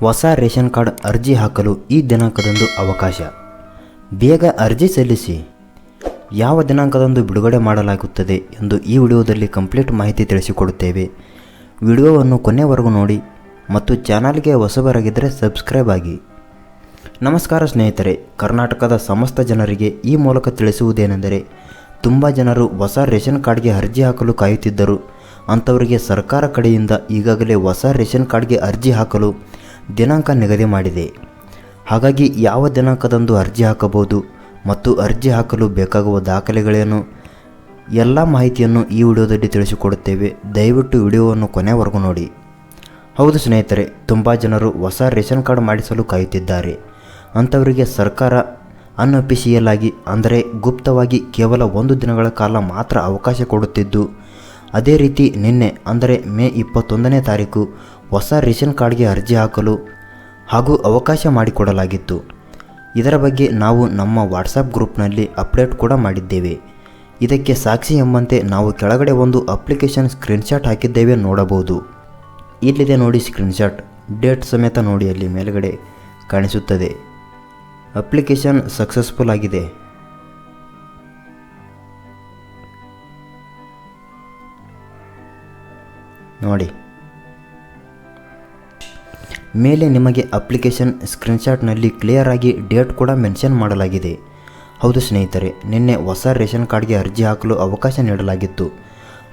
ಹೊಸ ration card ಅರ್ಜಿ ಹಾಕಲು ಈ ದಿನಾಂಕದಂದು ಅವಕಾಶ. ಬೇಗ ಅರ್ಜಿ ಸಲ್ಲಿಸಿ. ಯಾವ ದಿನಾಂಕದಂದು ಬಿಡುಗಡೆ ಮಾಡಲಾಗುತ್ತದೆ ಎಂದು ಈ ವಿಡಿಯೋದಲ್ಲಿ ಕಂಪ್ಲೀಟ್ ಮಾಹಿತಿ ತಿಳಿಸಿಕೊಡುತ್ತೇವೆ. ವಿಡಿಯೋವನ್ನು ಕೊನೆವರೆಗೂ ನೋಡಿ ಮತ್ತು ಚಾನಲ್ಗೆ ಹೊಸಬರಾಗಿದ್ದರೆ ಸಬ್ಸ್ಕ್ರೈಬ್ ಆಗಿ. ನಮಸ್ಕಾರ ಸ್ನೇಹಿತರೆ, ಕರ್ನಾಟಕದ ಸಮಸ್ತ ಜನರಿಗೆ ಈ ಮೂಲಕ ತಿಳಿಸುವುದೇನೆಂದರೆ, ತುಂಬ ಜನರು ಹೊಸ ರೇಷನ್ ಕಾರ್ಡ್ಗೆ ಅರ್ಜಿ ಹಾಕಲು ಕಾಯುತ್ತಿದ್ದರು. ಅಂಥವರಿಗೆ ಸರ್ಕಾರ ಕಡೆಯಿಂದ ಈಗಾಗಲೇ ಹೊಸ ರೇಷನ್ ಕಾರ್ಡ್ಗೆ ಅರ್ಜಿ ಹಾಕಲು ದಿನಾಂಕ ನಿಗದಿ ಮಾಡಿದೆ. ಹಾಗಾಗಿ ಯಾವ ದಿನಾಂಕದಂದು ಅರ್ಜಿ ಹಾಕಬಹುದು ಮತ್ತು ಅರ್ಜಿ ಹಾಕಲು ಬೇಕಾಗುವ ದಾಖಲೆಗಳೇನು ಎಲ್ಲ ಮಾಹಿತಿಯನ್ನು ಈ ವಿಡಿಯೋದಲ್ಲಿ ತಿಳಿಸಿಕೊಡುತ್ತೇವೆ. ದಯವಿಟ್ಟು ವಿಡಿಯೋವನ್ನು ಕೊನೆವರೆಗೂ ನೋಡಿ. ಹೌದು ಸ್ನೇಹಿತರೆ, ತುಂಬ ಜನರು ಹೊಸ ರೇಷನ್ ಕಾರ್ಡ್ ಮಾಡಿಸಲು ಕಾಯುತ್ತಿದ್ದಾರೆ. ಅಂಥವರಿಗೆ ಸರ್ಕಾರ ಅನ್ಅಫಿಷಿಯಲ್ ಆಗಿ ಅಂದರೆ ಗುಪ್ತವಾಗಿ ಕೇವಲ 1 ದಿನಗಳ ಕಾಲ ಮಾತ್ರ ಅವಕಾಶ ಕೊಡುತ್ತಿದ್ದು, ಅದೇ ರೀತಿ ನಿನ್ನೆ ಅಂದರೆ ಮೇ 21ನೇ ತಾರೀಕು ಹೊಸ ರೇಷನ್ ಕಾರ್ಡ್ಗೆ ಅರ್ಜಿ ಹಾಕಲು ಹಾಗೂ ಅವಕಾಶ ಮಾಡಿಕೊಡಲಾಗಿತ್ತು. ಇದರ ಬಗ್ಗೆ ನಾವು ನಮ್ಮ ವಾಟ್ಸಪ್ ಗ್ರೂಪ್ನಲ್ಲಿ ಅಪ್ಡೇಟ್ ಕೂಡ ಮಾಡಿದ್ದೇವೆ. ಇದಕ್ಕೆ ಸಾಕ್ಷಿ ಎಂಬಂತೆ ನಾವು ಕೆಳಗಡೆ ಒಂದು ಅಪ್ಲಿಕೇಶನ್ ಸ್ಕ್ರೀನ್ಶಾಟ್ ಹಾಕಿದ್ದೇವೆ, ನೋಡಬಹುದು. ಇಲ್ಲಿದೆ ನೋಡಿ ಸ್ಕ್ರೀನ್ಶಾಟ್, ಡೇಟ್ ಸಮೇತ ನೋಡಿ, ಅಲ್ಲಿ ಮೇಲ್ಗಡೆ ಕಾಣಿಸುತ್ತದೆ. ಅಪ್ಲಿಕೇಶನ್ ಸಕ್ಸಸ್ಫುಲ್ ಆಗಿದೆ. ನೋಡಿ, ಮೇಲೆ ನಿಮಗೆ ಅಪ್ಲಿಕೇಶನ್ ಸ್ಕ್ರೀನ್ಶಾಟ್ನಲ್ಲಿ ಕ್ಲಿಯರ್ ಆಗಿ ಡೇಟ್ ಕೂಡ ಮೆನ್ಷನ್ ಮಾಡಲಾಗಿದೆ. ಹೌದು ಸ್ನೇಹಿತರೆ, ನಿನ್ನೆ ಹೊಸ ರೇಷನ್ ಕಾರ್ಡ್ಗೆ ಅರ್ಜಿ ಹಾಕಲು ಅವಕಾಶ ನೀಡಲಾಗಿತ್ತು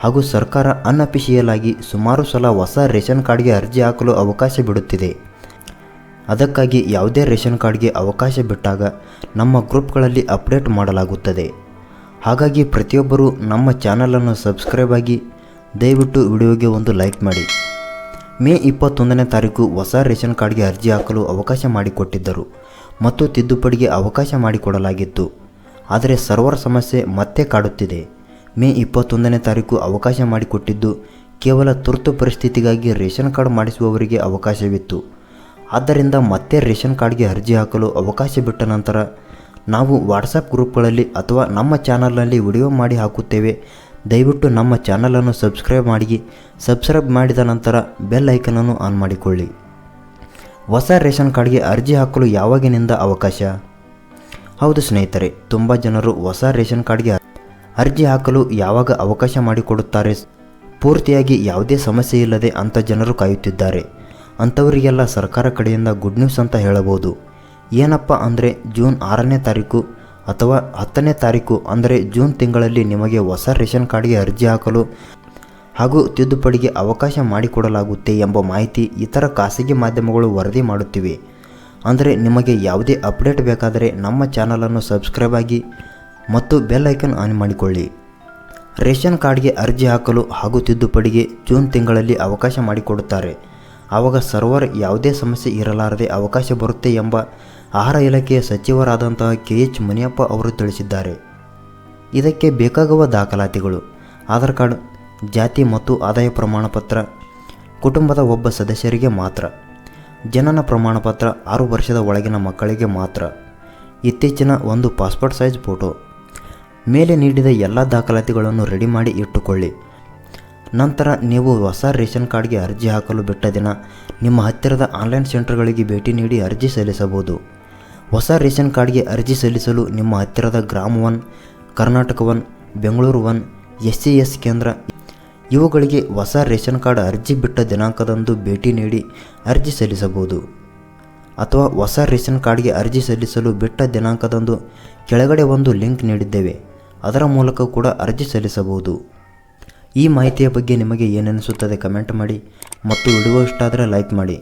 ಹಾಗೂ ಸರ್ಕಾರ ಅನ್ಅಫಿಷಿಯಲ್ ಆಗಿ ಸುಮಾರು ಸಲ ಹೊಸ ರೇಷನ್ ಕಾರ್ಡ್ಗೆ ಅರ್ಜಿ ಹಾಕಲು ಅವಕಾಶ ಬಿಡುತ್ತಿದೆ. ಅದಕ್ಕಾಗಿ ಯಾವುದೇ ರೇಷನ್ ಕಾರ್ಡ್ಗೆ ಅವಕಾಶ ಬಿಟ್ಟಾಗ ನಮ್ಮ ಗ್ರೂಪ್ಗಳಲ್ಲಿ ಅಪ್ಡೇಟ್ ಮಾಡಲಾಗುತ್ತದೆ. ಹಾಗಾಗಿ ಪ್ರತಿಯೊಬ್ಬರೂ ನಮ್ಮ ಚಾನಲನ್ನು ಸಬ್ಸ್ಕ್ರೈಬ್ ಆಗಿ ದಯವಿಟ್ಟು ವಿಡಿಯೋಗೆ ಒಂದು ಲೈಕ್ ಮಾಡಿ. ಮೇ 21ನೇ ತಾರೀಕು ಹೊಸ ರೇಷನ್ ಕಾರ್ಡ್ಗೆ ಅರ್ಜಿ ಹಾಕಲು ಅವಕಾಶ ಮಾಡಿಕೊಟ್ಟಿದ್ದರು ಮತ್ತು ತಿದ್ದುಪಡಿಗೆ ಅವಕಾಶ ಮಾಡಿಕೊಡಲಾಗಿತ್ತು. ಆದರೆ ಸರ್ವರ್ ಸಮಸ್ಯೆ ಮತ್ತೆ ಕಾಡುತ್ತಿದೆ. ಮೇ 21ನೇ ತಾರೀಕು ಅವಕಾಶ ಮಾಡಿಕೊಟ್ಟಿದ್ದು ಕೇವಲ ತುರ್ತು ಪರಿಸ್ಥಿತಿಗಾಗಿ ರೇಷನ್ ಕಾರ್ಡ್ ಮಾಡಿಸುವವರಿಗೆ ಅವಕಾಶವಿತ್ತು. ಆದ್ದರಿಂದ ಮತ್ತೆ ರೇಷನ್ ಕಾರ್ಡ್ಗೆ ಅರ್ಜಿ ಹಾಕಲು ಅವಕಾಶ ಬಿಟ್ಟ ನಂತರ ನಾವು ವಾಟ್ಸಪ್ ಗ್ರೂಪ್ಗಳಲ್ಲಿ ಅಥವಾ ನಮ್ಮ ಚಾನಲ್ನಲ್ಲಿ ವಿಡಿಯೋ ಮಾಡಿ ಹಾಕುತ್ತೇವೆ. ದಯವಿಟ್ಟು ನಮ್ಮ ಚಾನಲನ್ನು ಸಬ್ಸ್ಕ್ರೈಬ್ ಮಾಡಿದ ನಂತರ ಬೆಲ್ ಐಕನನ್ನು ಆನ್ ಮಾಡಿಕೊಳ್ಳಿ. ಹೊಸ ರೇಷನ್ ಕಾರ್ಡ್ಗೆ ಅರ್ಜಿ ಹಾಕಲು ಯಾವಾಗಿನಿಂದ ಅವಕಾಶ? ಹೌದು ಸ್ನೇಹಿತರೆ, ತುಂಬ ಜನರು ಹೊಸ ರೇಷನ್ ಕಾರ್ಡ್ಗೆ ಅರ್ಜಿ ಹಾಕಲು ಯಾವಾಗ ಅವಕಾಶ ಮಾಡಿಕೊಡುತ್ತಾರೆ, ಪೂರ್ತಿಯಾಗಿ ಯಾವುದೇ ಸಮಸ್ಯೆ ಇಲ್ಲದೆ ಅಂಥ ಜನರು ಕಾಯುತ್ತಿದ್ದಾರೆ. ಅಂಥವರಿಗೆಲ್ಲ ಸರ್ಕಾರ ಕಡೆಯಿಂದ ಗುಡ್ ನ್ಯೂಸ್ ಅಂತ ಹೇಳಬಹುದು. ಏನಪ್ಪ ಅಂದರೆ, ಜೂನ್ 6ನೇ ತಾರೀಕು ಅಥವಾ 10ನೇ ತಾರೀಕು ಅಂದರೆ ಜೂನ್ ತಿಂಗಳಲ್ಲಿ ನಿಮಗೆ ಹೊಸ ರೇಷನ್ ಕಾರ್ಡ್ಗೆ ಅರ್ಜಿ ಹಾಕಲು ಹಾಗೂ ತಿದ್ದುಪಡಿಗೆ ಅವಕಾಶ ಮಾಡಿಕೊಡಲಾಗುತ್ತೆ ಎಂಬ ಮಾಹಿತಿ ಇತರ ಖಾಸಗಿ ಮಾಧ್ಯಮಗಳು ವರದಿ ಮಾಡುತ್ತಿವೆ. ಅಂದರೆ ನಿಮಗೆ ಯಾವುದೇ ಅಪ್ಡೇಟ್ ಬೇಕಾದರೆ ನಮ್ಮ ಚಾನಲನ್ನು ಸಬ್ಸ್ಕ್ರೈಬ್ ಆಗಿ ಮತ್ತು ಬೆಲ್ ಐಕನ್ ಆನ್ ಮಾಡಿಕೊಳ್ಳಿ. ರೇಷನ್ ಕಾರ್ಡ್ಗೆ ಅರ್ಜಿ ಹಾಕಲು ಹಾಗೂ ತಿದ್ದುಪಡಿಗೆ ಜೂನ್ ತಿಂಗಳಲ್ಲಿ ಅವಕಾಶ ಮಾಡಿಕೊಡುತ್ತಾರೆ. ಆವಾಗ ಸರ್ವರ್ ಯಾವುದೇ ಸಮಸ್ಯೆ ಇರಲಾರದೆ ಅವಕಾಶ ಬರುತ್ತೆ ಎಂಬ ಆಹಾರ ಇಲಾಖೆಯ ಸಚಿವರಾದಂತಹ KH ಮುನಿಯಪ್ಪ ಅವರು ತಿಳಿಸಿದ್ದಾರೆ. ಇದಕ್ಕೆ ಬೇಕಾಗುವ ದಾಖಲಾತಿಗಳು: ಆಧಾರ್ ಕಾರ್ಡ್, ಜಾತಿ ಮತ್ತು ಆದಾಯ ಪ್ರಮಾಣ ಪತ್ರ, ಕುಟುಂಬದ ಒಬ್ಬ ಸದಸ್ಯರಿಗೆ ಮಾತ್ರ, ಜನನ ಪ್ರಮಾಣ ಪತ್ರ 6 ವರ್ಷದ ಒಳಗಿನ ಮಕ್ಕಳಿಗೆ ಮಾತ್ರ, ಇತ್ತೀಚಿನ ಒಂದು ಪಾಸ್ಪೋರ್ಟ್ ಸೈಜ್ ಫೋಟೋ. ಮೇಲೆ ನೀಡಿದ ಎಲ್ಲ ದಾಖಲಾತಿಗಳನ್ನು ರೆಡಿ ಮಾಡಿ ಇಟ್ಟುಕೊಳ್ಳಿ. ನಂತರ ನೀವು ಹೊಸ ರೇಷನ್ ಕಾರ್ಡ್ಗೆ ಅರ್ಜಿ ಹಾಕಲು ಬಿಟ್ಟ ದಿನ ನಿಮ್ಮ ಹತ್ತಿರದ ಆನ್ಲೈನ್ ಸೆಂಟರ್ಗಳಿಗೆ ಭೇಟಿ ನೀಡಿ ಅರ್ಜಿ ಸಲ್ಲಿಸಬಹುದು. ಹೊಸ ರೇಷನ್ ಕಾರ್ಡ್ಗೆ ಅರ್ಜಿ ಸಲ್ಲಿಸಲು ನಿಮ್ಮ ಹತ್ತಿರದ ಗ್ರಾಮ 1, ಕರ್ನಾಟಕ 1, ಬೆಂಗಳೂರು 1, SCS ಕೇಂದ್ರ ಇವುಗಳಿಗೆ ಹೊಸ ರೇಷನ್ ಕಾರ್ಡ್ ಅರ್ಜಿ ಬಿಟ್ಟ ದಿನಾಂಕದಂದು ಭೇಟಿ ನೀಡಿ ಅರ್ಜಿ ಸಲ್ಲಿಸಬಹುದು. ಅಥವಾ ಹೊಸ ರೇಷನ್ ಕಾರ್ಡ್ಗೆ ಅರ್ಜಿ ಸಲ್ಲಿಸಲು ಬಿಟ್ಟ ದಿನಾಂಕದಂದು ಕೆಳಗಡೆ ಒಂದು ಲಿಂಕ್ ನೀಡಿದ್ದೇವೆ, ಅದರ ಮೂಲಕ ಕೂಡ ಅರ್ಜಿ ಸಲ್ಲಿಸಬಹುದು. ಈ ಮಾಹಿತಿಯ ಬಗ್ಗೆ ನಿಮಗೆ ಏನೆನಿಸುತ್ತದೆ ಕಮೆಂಟ್ ಮಾಡಿ ಮತ್ತು ವಿಡಿಯೋ ಇಷ್ಟ ಆದರೆ ಲೈಕ್ ಮಾಡಿ.